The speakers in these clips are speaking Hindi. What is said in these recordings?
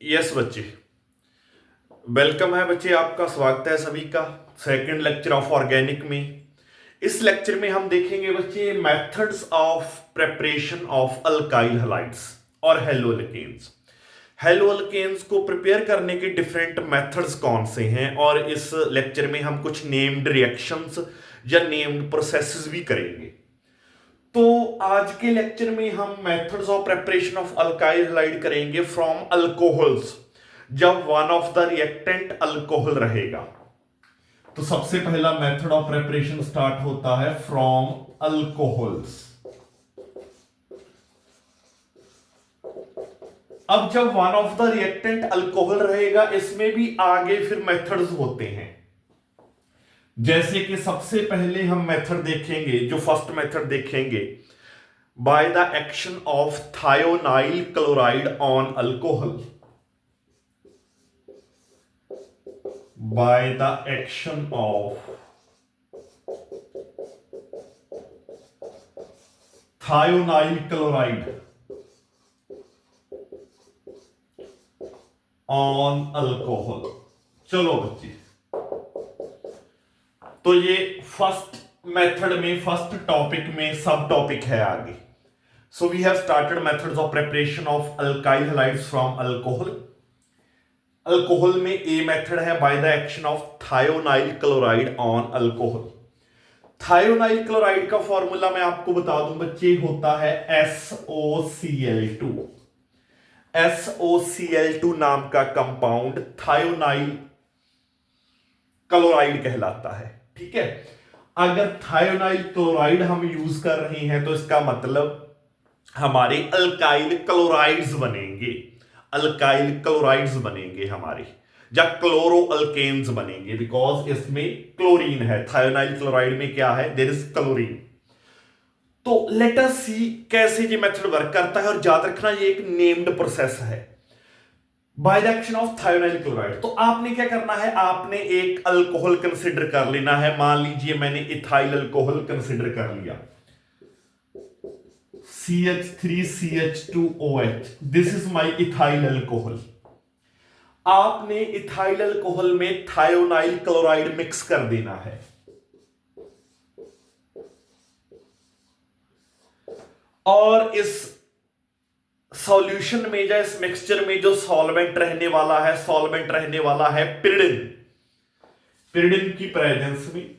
यस बच्चे, वेलकम है बच्चे। आपका स्वागत है सभी का सेकंड लेक्चर ऑफ ऑर्गेनिक में। इस लेक्चर में हम देखेंगे बच्चे methods of preparation of alkyl halides और हेलोअल्केन्स। हेलोअल्केन्स को प्रिपेयर करने के डिफरेंट मेथड्स कौन से हैं, और इस लेक्चर में हम कुछ नेम्ड रिएक्शंस या नेम्ड प्रोसेसेस भी करेंगे। तो आज के लेक्चर में हम methods of preparation of alkyl halide करेंगे फ्रॉम अल्कोहल्स, जब one of the reactant alcohol रहेगा। तो सबसे पहला मेथड ऑफ प्रिपरेशन स्टार्ट होता है फ्रॉम अल्कोहल्स। अब जब one of the reactant alcohol रहेगा, इसमें भी आगे फिर मेथड्स होते हैं। जैसे कि सबसे पहले हम मेथड देखेंगे, जो फर्स्ट मेथड देखेंगे, bye the action of thionyl chloride on alcohol. by the action of thionyl chloride on alcohol। चलो बच्चे, तो ये फर्स्ट मेथड में, फर्स्ट टॉपिक में सब टॉपिक है आगे। So we have started methods of preparation of alkyl halides from alcohol. Alcohol में ए मेथड है by the action of thionyl chloride on alcohol. Thionyl chloride का फॉर्मूला मैं आपको बता दूं बच्चे, होता है SOCl2। SOCl2 नाम का कंपाउंड थायोनाइल क्लोराइड कहलाता है। ठीक है, अगर थायोनाइल क्लोराइड हम यूज कर रहे हैं तो इसका मतलब हमारे अल्काइल क्लोराइड्स बनेंगे, अल्काइल क्लोराइड्स बनेंगे हमारे, या क्लोरो अल्केन्स बनेंगे, बिकॉज इसमें क्लोरीन है। थायोनाइल क्लोराइड में क्या है? There is chlorine. तो लेट अस सी कैसे ये मेथड वर्क करता है, और याद रखना ये एक नेम्ड प्रोसेस है, by the action of thionyl chloride. तो आपने क्या करना है, आपने एक अल्कोहल कंसिडर कर लेना है। मान लीजिए मैंने इथाइल अल्कोहल कंसिडर कर लिया, CH3CH2OH, this is my ethyl alcohol. आपने इथाइल अल्कोहल में थायोनाइल क्लोराइड मिक्स कर देना है, और इस सॉल्यूशन में या इस मिक्सचर में जो सॉल्वेंट रहने वाला है, सॉल्वेंट रहने वाला है पिरिडिन। पिरिडिन की प्रेजेंस में,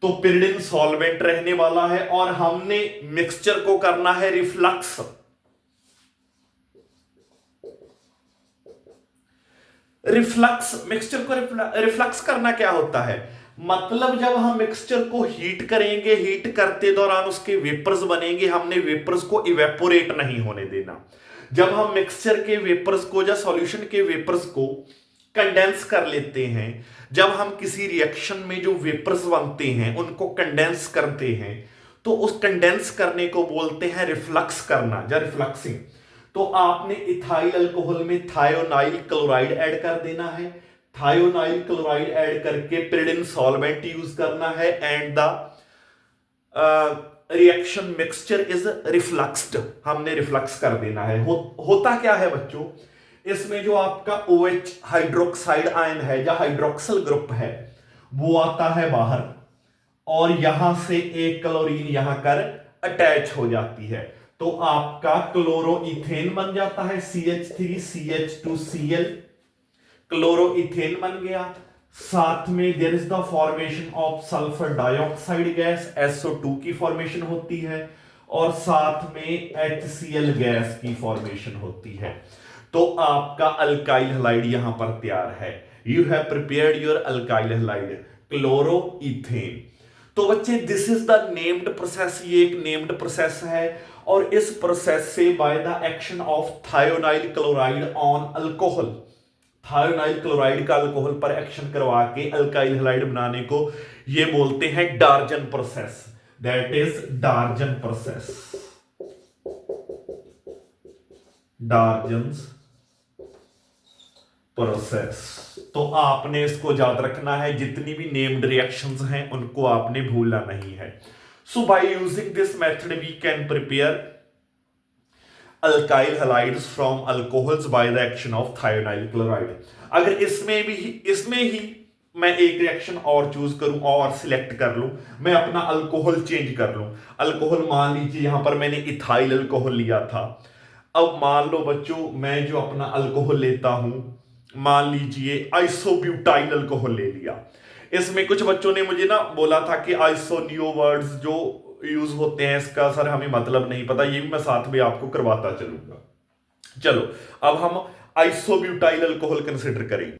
तो पिरिडिन सॉल्वेंट रहने वाला है, और हमने मिक्सचर को करना है रिफ्लक्स। रिफ्लक्स, मिक्सचर को रिफ्लक्स करना क्या होता है? मतलब जब हम मिक्सचर को हीट करेंगे, हीट करते दौरान उसके वेपर्स बनेंगे, हमने वेपर्स को इवेपोरेट नहीं होने देना। जब हम मिक्सचर के वेपर्स को या सॉल्यूशन के वेपर्स को कंडेंस कर लेते हैं, जब हम किसी रिएक्शन में जो वेपर्स बनते हैं उनको कंडेंस करते हैं, तो उस कंडेंस करने को बोलते हैं रिफ्लक्स करना या रिफ्लक्सिंग। तो आपने इथाइल अल्कोहल में थायोनाइल क्लोराइड ऐड कर देना है, थायोनाइल क्लोराइड ऐड करके पिरिडिन सॉल्वेंट यूज करना है, and the reaction mixture is refluxed, हमने रिफ्लक्स कर देना है। होता क्या है बच्चों, इसमें जो आपका OH हाइड्रोक्साइड आयन है या हाइड्रोक्सिल ग्रुप है, वो आता है बाहर, और यहां से एक क्लोरीन यहां कर अटैच हो जाती है, तो आपका क्लोरोइथेन बन जाता है, CH3CH2Cl, क्लोरोइथेन बन गया। साथ में there is the formation of sulphur dioxide gas, SO2 की फॉर्मेशन होती है, और साथ में HCl गैस की फॉर्मेशन होती है। तो आपका अल्काइल हैलाइड यहां पर तैयार है। You have prepared your alkyl halide chloroethane. तो बच्चे this is the named process, ये एक नेम्ड प्रोसेस है, और इस प्रोसेस से by the action of thionyl chloride on alcohol, thionyl chloride का अल्कोहल पर एक्शन करवा के अल्काइल हैलाइड बनाने को ये बोलते हैं Darzen process. That is Darzen process, Darzens process. तो आपने इसको याद रखना है, जितनी भी नेम्ड रिएक्शंस हैं उनको आपने भूलना नहीं है। So by using this method we can prepare alkyl halides from alcohols by the action of thionyl chloride. अगर इसमें ही मैं एक रिएक्शन और चूज करूं और सिलेक्ट कर लूं, मैं अपना अल्कोहल चेंज कर लूं। अल्कोहल मान लीजिए यहां पर मैंने इथाइल अल्कोहल लिया था। अब मान लो बच्चों मैं जो अपना अल्कोहल लेता हूं, मान लीजिए आइसोब्यूटाइल अल्कोहल ले लिया। इसमें कुछ बच्चों ने मुझे ना बोला था कि आइसोनियो वर्ड्स जो यूज होते हैं इसका सर हमें मतलब नहीं पता, ये भी मैं साथ में आपको करवाता चलूंगा। चलो अब हम आइसोब्यूटाइल अल्कोहल कंसिडर करेंगे।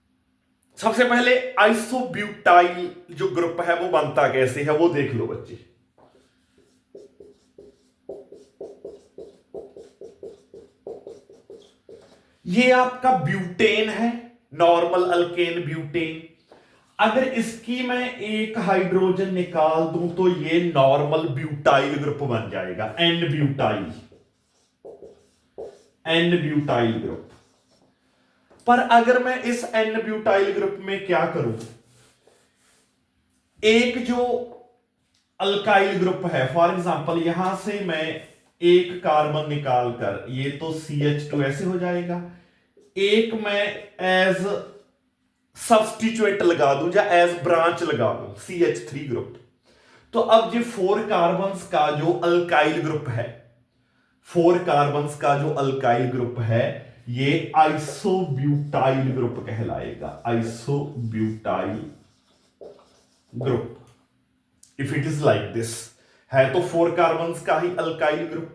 सबसे पहले आइसोब्यूटाइल जो ग्रुप है वो बनता कैसे है वो देख लो बच्चे। ये आपका ब्यूटेन है, नॉर्मल अल्केन ब्यूटेन। अगर इसकी मैं एक हाइड्रोजन निकाल दूं तो ये नॉर्मल ब्यूटाइल ग्रुप बन जाएगा, n butyl, n butyl group. पर अगर मैं इस एन ब्यूटाइल ग्रुप में क्या करूं, एक जो अल्काइल ग्रुप है, फॉर एग्जांपल यहां से मैं एक कार्बन निकाल कर, ये तो CH2 ऐसे हो जाएगा, एक मैं एज सब्स्टिट्यूएंट लगा दूं या एज ब्रांच लगा दूं CH3 ग्रुप। तो अब ये 4 कार्बन्स का जो अल्काइल ग्रुप है, 4 कार्बन्स का जो अल्काइल ग्रुप है ये आइसोब्यूटाइल ग्रुप कहलाएगा, isobutyl group. If it is like this, है तो 4 कार्बन्स का ही अल्काइल ग्रुप,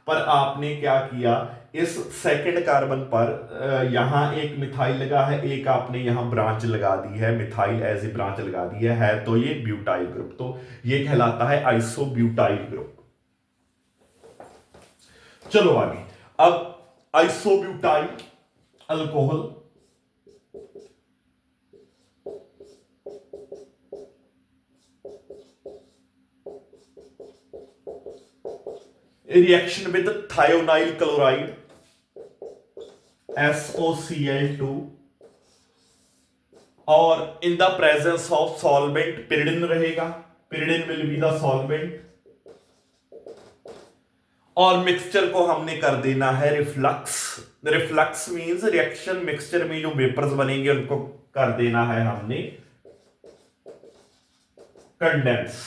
पर आपने क्या किया, इस सेकंड कार्बन पर यहां एक मिथाइल लगा है, एक आपने यहां ब्रांच लगा दी है, मिथाइल एज ए ब्रांच लगा दी है तो ये ब्यूटाइल ग्रुप, तो ये कहलाता है आइसोब्यूटाइल ग्रुप। चलो आगे, अब isobutyl alcohol, reaction with thionyl chloride SOCl2 और in the presence of solvent, pyridine रहेगा, pyridine will be the solvent, और मिक्सचर को हमने कर देना है reflux. Reflux means reaction mixture में जो वेपर्स बनेंगे उनको कर देना है हमने कंडेंस।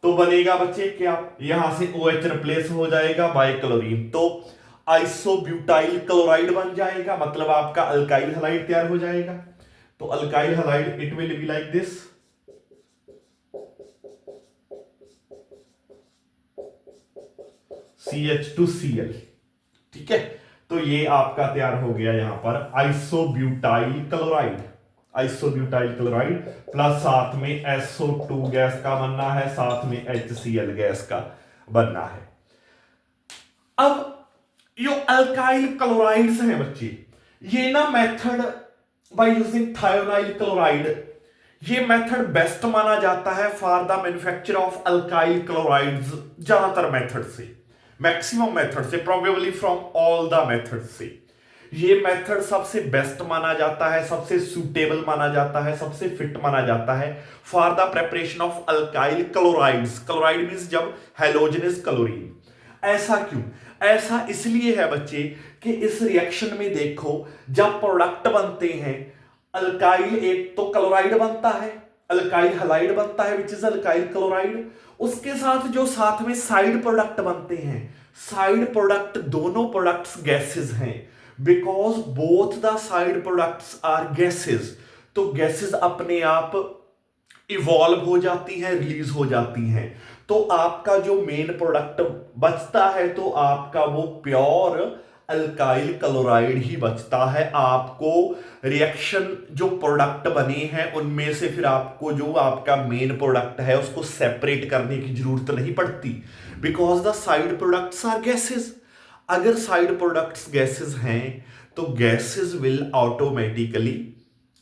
तो बनेगा बच्चे क्या, यहां से OH रिप्लेस हो जाएगा बाय क्लोरीन, तो आइसोब्यूटाइल क्लोराइड बन जाएगा, मतलब आपका अल्काइल हैलाइड तैयार हो जाएगा। तो alkyl halide it will be like this, CH2Cl, ठीक है। तो ये आपका तैयार हो गया यहां पर isobutyl chloride, isobutyl chloride plus साथ में SO2 गैस का बनना है, साथ में HCl गैस का बनना है। अब जो अल्काइल क्लोराइड्स हैं बच्चे, ये ना method by using thionyl chloride, ये मेथड बेस्ट माना जाता है for the manufacture of alkyl chlorides. ज्यादातर मेथड से, मैक्सिमम मेथड से, probably from all the method से ये मेथड सबसे बेस्ट माना जाता है, सबसे सुटेबल माना जाता है, सबसे फिट माना जाता है for the preparation of alkyl chlorides. Chloride means जब हैलोजनस क्लोरीन। ऐसा क्यों, ऐसा इसलिए है बच्चे कि इस रिएक्शन में देखो जब प्रोडक्ट बनते हैं, अल्काइल एक तो क्लोराइड बनता है, अल्काइल हैलाइड बनता है विच इज अल्काइल क्लोराइड, उसके साथ जो साथ में साइड प्रोडक्ट बनते हैं, साइड प्रोडक्ट दोनों प्रोडक्ट्स गैसेस हैं, because both the side products are gases. तो गैसेस अपने आप इवॉल्व हो जाती हैं, रिलीज हो जाती हैं, तो आपका जो मेन प्रोडक्ट बचता है तो आपका वो प्योर अल्काइल क्लोराइड ही बचता है। आपको रिएक्शन जो प्रोडक्ट बने हैं उनमें से फिर आपको जो आपका मेन प्रोडक्ट है उसको सेपरेट करने की जरूरत नहीं पड़ती, because the side products are gases. अगर साइड प्रोडक्ट्स गैसेस हैं तो गैसेस विल ऑटोमेटिकली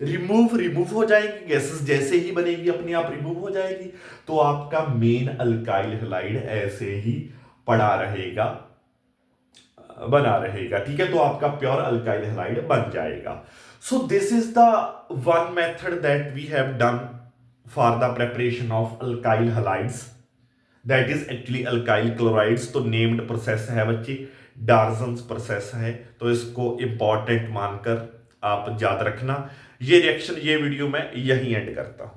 रिमूव हो जाएगी, गैसेस जैसे ही बनेगी अपने आप रिमूव हो जाएगी, तो आपका मेन अल्काइल हैलाइड ऐसे ही पड़ा रहेगा, बना रहेगा, ठीक है। तो आपका प्योर अल्काइल हैलाइड बन जाएगा। So this is the one method that we have done for the preparation of alkyl halides, that is actually alkyl chlorides. तो नेम्ड प्रोसेस है बच्चे, डार्जन्स प्रोसेस है, तो इसको इंपॉर्टेंट मानकर आप याद रखना। ये रिएक्शन, ये वीडियो मैं यहीं एंड करता हूं।